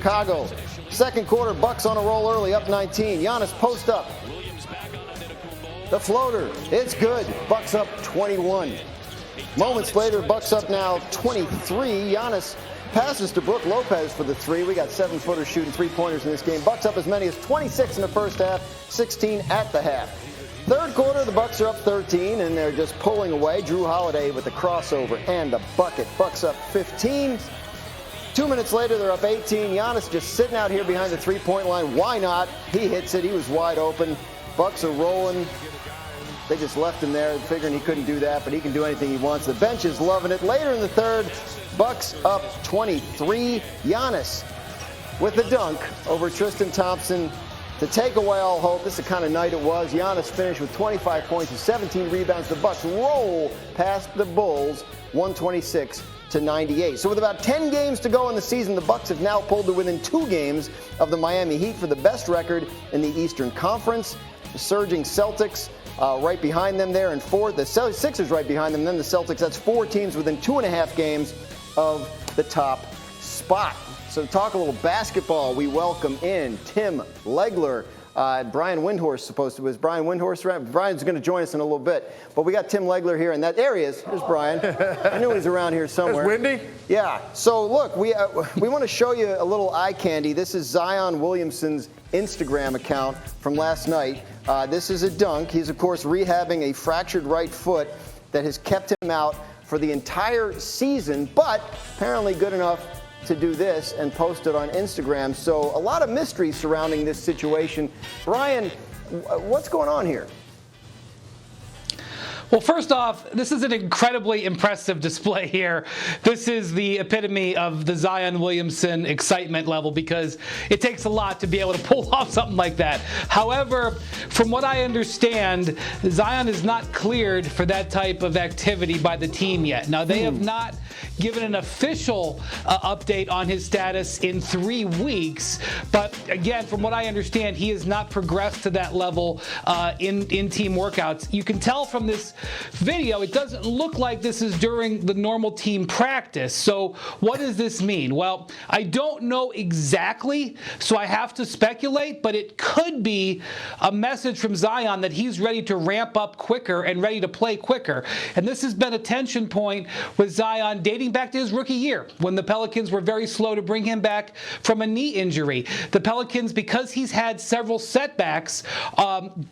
Chicago. Second quarter, Bucks on a roll early, up 19. Giannis post up. The floater, it's good. Bucks up 21. Moments later, Bucks up now 23. Giannis passes to Brook Lopez for the three. We got 7-footers shooting three-pointers in this game. Bucks up as many as 26 in the first half, 16 at the half. Third quarter, the Bucks are up 13, and they're just pulling away. Drew Holiday with the crossover and the bucket. Bucks up 15. 2 minutes later, they're up 18. Giannis just sitting out here behind the three-point line. Why not? He hits it. He was wide open. Bucks are rolling. They just left him there, figuring he couldn't do that, but he can do anything he wants. The bench is loving it. Later in the third, Bucks up 23. Giannis with the dunk over Tristan Thompson to take away all hope. This is the kind of night it was. Giannis finished with 25 points and 17 rebounds. The Bucks roll past the Bulls, 126-98. So with about 10 games to go in the season, the Bucks have now pulled to within 2 games of the Miami Heat for the best record in the Eastern Conference. The surging Celtics right behind them there in fourth. The Sixers right behind them, then the Celtics. That's 4 teams within 2.5 games of the top spot. So to talk a little basketball, we welcome in Tim Legler. Brian Windhorst was Brian Windhorst around? Brian's going to join us in a little bit. But we got Tim Legler here, and there he is. There's Brian. I knew he was around here somewhere. There's Windy? Yeah. So look, we want to show you a little eye candy. This is Zion Williamson's Instagram account from last night. This is a dunk. He's, of course, rehabbing a fractured right foot that has kept him out for the entire season, but apparently good enough to do this and post it on Instagram. So a lot of mystery surrounding this situation. Brian, what's going on here? Well, first off, this is an incredibly impressive display here. This is the epitome of the Zion Williamson excitement level because it takes a lot to be able to pull off something like that. However, from what I understand, Zion is not cleared for that type of activity by the team yet. Now, they have not given an official update on his status in 3 weeks. But again, from what I understand, he has not progressed to that level in team workouts. You can tell from this video, it doesn't look like this is during the normal team practice. So what does this mean? Well, I don't know exactly, so I have to speculate, but it could be a message from Zion that he's ready to ramp up quicker and ready to play quicker. And this has been a tension point with Zion dating back to his rookie year when the Pelicans were very slow to bring him back from a knee injury. The Pelicans, because he's had several setbacks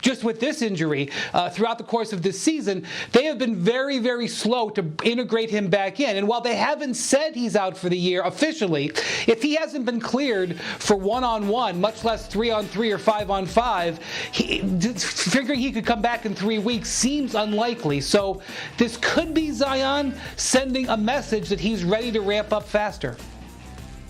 just with this injury throughout the course of this season, they have been very, very slow to integrate him back in. And while they haven't said he's out for the year officially, if he hasn't been cleared for 1-on-1, much less 3-on-3 or 5-on-5, figuring he could come back in 3 weeks seems unlikely. So this could be Zion sending a message that he's ready to ramp up faster.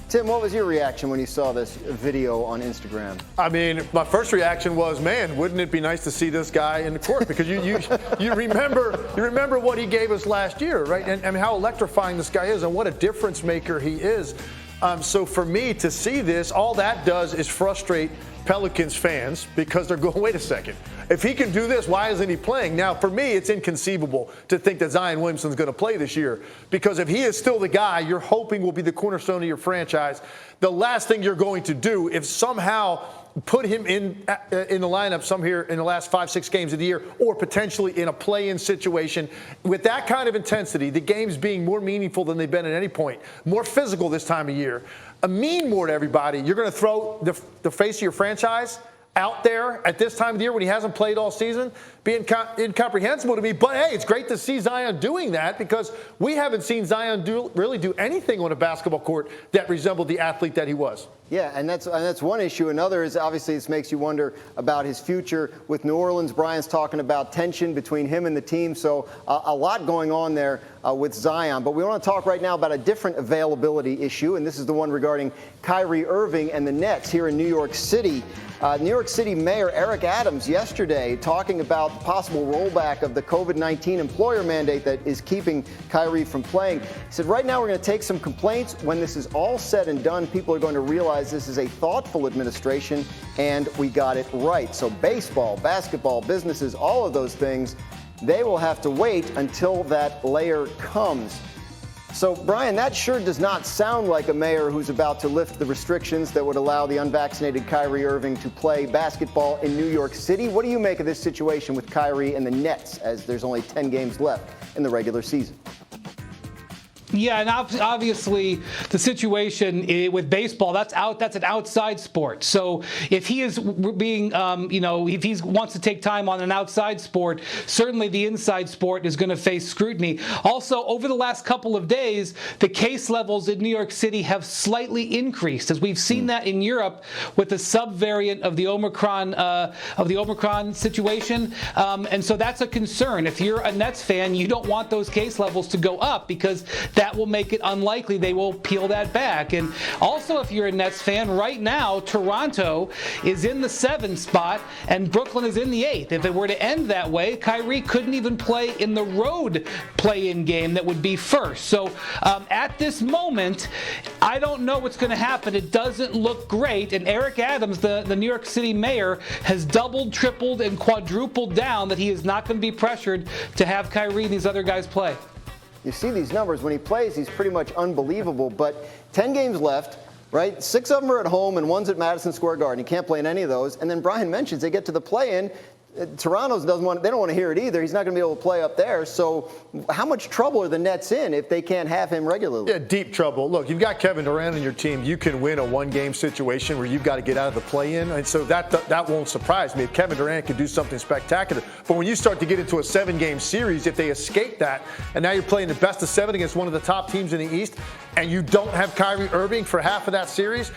Tim, what was your reaction when you saw this video on Instagram? I mean, my first reaction was, man, wouldn't it be nice to see this guy in the court? Because you remember what he gave us last year, right? And how electrifying this guy is and what a difference maker he is. So for me to see this, all that does is frustrate Pelicans fans because they're going, wait a second. If he can do this, why isn't he playing? Now, for me, it's inconceivable to think that Zion Williamson's going to play this year because if he is still the guy you're hoping will be the cornerstone of your franchise, the last thing you're going to do if somehow put him in the lineup some here in the last 5-6 games of the year or potentially in a play-in situation with that kind of intensity, the games being more meaningful than they've been at any point, more physical this time of year, mean more to everybody. You're going to throw the face of your franchise out there at this time of the year when he hasn't played all season, be incomprehensible to me. But, hey, it's great to see Zion doing that because we haven't seen Zion really do anything on a basketball court that resembled the athlete that he was. Yeah, and that's one issue. Another is obviously this makes you wonder about his future with New Orleans. Brian's talking about tension between him and the team, so a lot going on there with Zion. But we want to talk right now about a different availability issue, and this is the one regarding Kyrie Irving and the Nets here in New York City. New York City Mayor Eric Adams yesterday talking about the possible rollback of the COVID-19 employer mandate that is keeping Kyrie from playing. He said, right now we're going to take some complaints. When this is all said and done, people are going to realize this is a thoughtful administration and we got it right. So baseball, basketball, businesses, all of those things, they will have to wait until that layer comes. So, Brian, that sure does not sound like a mayor who's about to lift the restrictions that would allow the unvaccinated Kyrie Irving to play basketball in New York City. What do you make of this situation with Kyrie and the Nets, as there's only 10 games left in the regular season? Yeah, and obviously the situation with baseball, that's an outside sport. So if he is being, if he wants to take time on an outside sport, certainly the inside sport is going to face scrutiny. Also, over the last couple of days, the case levels in New York City have slightly increased, as we've seen that in Europe with the subvariant of the Omicron situation. And so that's a concern. If you're a Nets fan, you don't want those case levels to go up, because that will make it unlikely they will peel that back. And also, if you're a Nets fan, right now, Toronto is in the 7th spot and Brooklyn is in the 8th. If it were to end that way, Kyrie couldn't even play in the road play-in game that would be first. So at this moment, I don't know what's going to happen. It doesn't look great. And Eric Adams, the New York City mayor, has doubled, tripled, and quadrupled down that he is not going to be pressured to have Kyrie and these other guys play. You see these numbers. When he plays, he's pretty much unbelievable. But 10 games left, right? 6 of them are at home and 1's at Madison Square Garden. He can't play in any of those. And then Brian mentions they get to the play-in. Toronto don't want to hear it either. He's not going to be able to play up there. So how much trouble are the Nets in if they can't have him regularly? Yeah, deep trouble. Look, you've got Kevin Durant on your team. You can win a one-game situation where you've got to get out of the play-in. And so that won't surprise me if Kevin Durant can do something spectacular. But when you start to get into a 7-game series, if they escape that, and now you're playing the best of 7 against one of the top teams in the East, and you don't have Kyrie Irving for half of that series,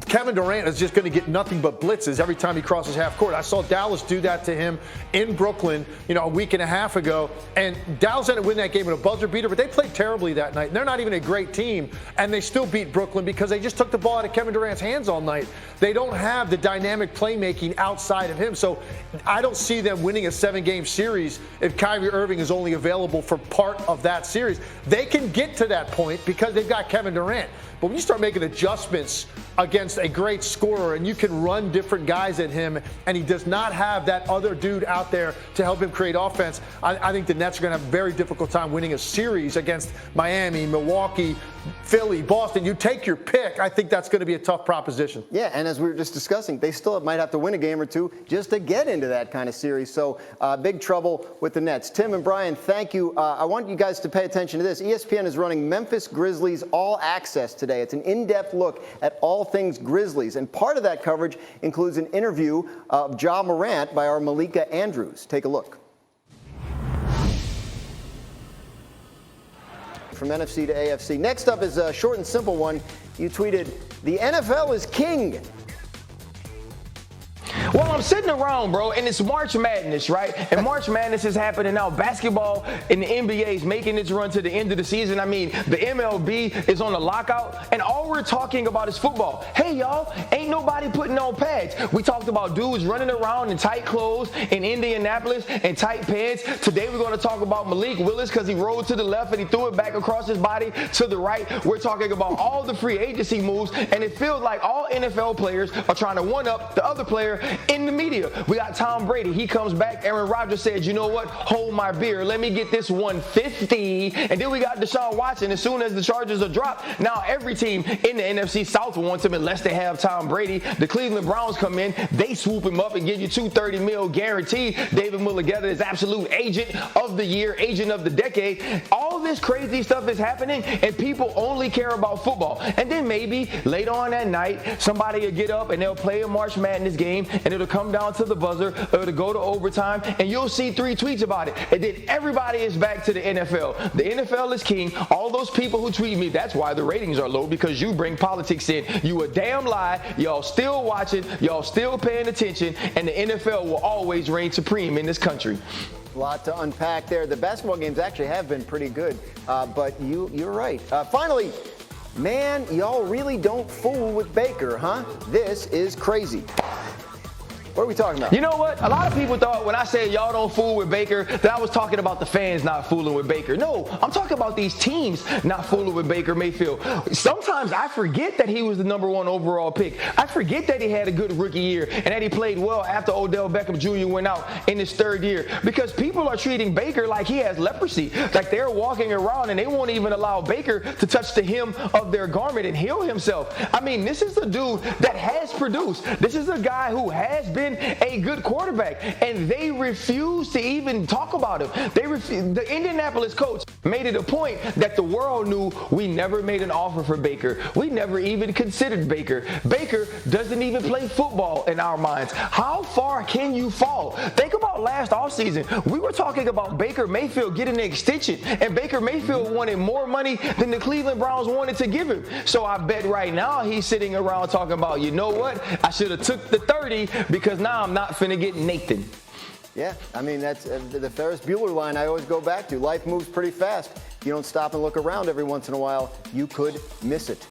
Kevin Durant is just going to get nothing but blitzes every time he crosses half court. I saw Dallas do that to him in Brooklyn, a week and a half ago. And Dallas ended up winning that game with a buzzer beater, but they played terribly that night. And they're not even a great team, and they still beat Brooklyn because they just took the ball out of Kevin Durant's hands all night. They don't have the dynamic playmaking outside of him. So I don't see them winning a 7-game series if Kyrie Irving is only available for part of that series. They can get to that point because they've got Kevin Durant. But when you start making adjustments against a great scorer and you can run different guys at him and he does not have that other dude out there to help him create offense, I think the Nets are going to have a very difficult time winning a series against Miami, Milwaukee, Philly, Boston. You take your pick. I think that's going to be a tough proposition. Yeah, and as we were just discussing, they still might have to win a game or two just to get into that kind of series. So big trouble with the Nets. Tim and Brian, thank you. I want you guys to pay attention to this. ESPN is running Memphis Grizzlies All Access today. It's an in-depth look at all things Grizzlies. And part of that coverage includes an interview of Ja Morant by our Malika Andrews. Take a look. From NFC to AFC. Next up is a short and simple one. You tweeted, "The NFL is king." Well, I'm sitting around, bro, and it's March Madness, right? And March Madness is happening now. Basketball in the NBA is making its run to the end of the season. I mean, the MLB is on the lockout, and all we're talking about is football. Hey, y'all, ain't nobody putting on pads. We talked about dudes running around in tight clothes in Indianapolis and tight pants. Today we're going to talk about Malik Willis because he rolled to the left and he threw it back across his body to the right. We're talking about all the free agency moves, and it feels like all NFL players are trying to one-up the other player in the media. We got Tom Brady. He comes back. Aaron Rodgers said, you know what? Hold my beer. Let me get this 150. And then we got Deshaun Watson. As soon as the Chargers are dropped, now every team in the NFC South wants him unless they have Tom Brady. The Cleveland Browns come in. They swoop him up and give you $230 million guaranteed. David Mulligetta is absolute agent of the year, agent of the decade. All this crazy stuff is happening, and people only care about football. And then maybe later on that night, somebody will get up and they'll play a March Madness game, and it'll come down to the buzzer, or to go to overtime, and you'll see 3 tweets about it. And then everybody is back to the NFL. The NFL is king. All those people who tweet me, that's why the ratings are low, because you bring politics in. You a damn lie. Y'all still watching. Y'all still paying attention, and the NFL will always reign supreme in this country. A lot to unpack there. The basketball games actually have been pretty good, but you're right. Finally, man, y'all really don't fool with Baker, huh? This is crazy. What are we talking about? You know what? A lot of people thought when I said y'all don't fool with Baker that I was talking about the fans not fooling with Baker. No, I'm talking about these teams not fooling with Baker Mayfield. Sometimes I forget that he was the #1 overall pick. I forget that he had a good rookie year and that he played well after Odell Beckham Jr. went out in his 3rd year, because people are treating Baker like he has leprosy. Like they're walking around and they won't even allow Baker to touch the hem of their garment and heal himself. I mean, this is a dude that has produced. This is a guy who has been a good quarterback, and they refuse to even talk about him. The Indianapolis coach made it a point that the world knew we never made an offer for Baker. We never even considered Baker. Baker doesn't even play football in our minds. How far can you fall? Think about last offseason. We were talking about Baker Mayfield getting an extension, and Baker Mayfield wanted more money than the Cleveland Browns wanted to give him. So I bet right now he's sitting around talking about, you know what? I should have took the 30 because now I'm not finna get Nathan. Yeah, I mean, that's the Ferris Bueller line I always go back to. Life moves pretty fast. If you don't stop and look around every once in a while, you could miss it.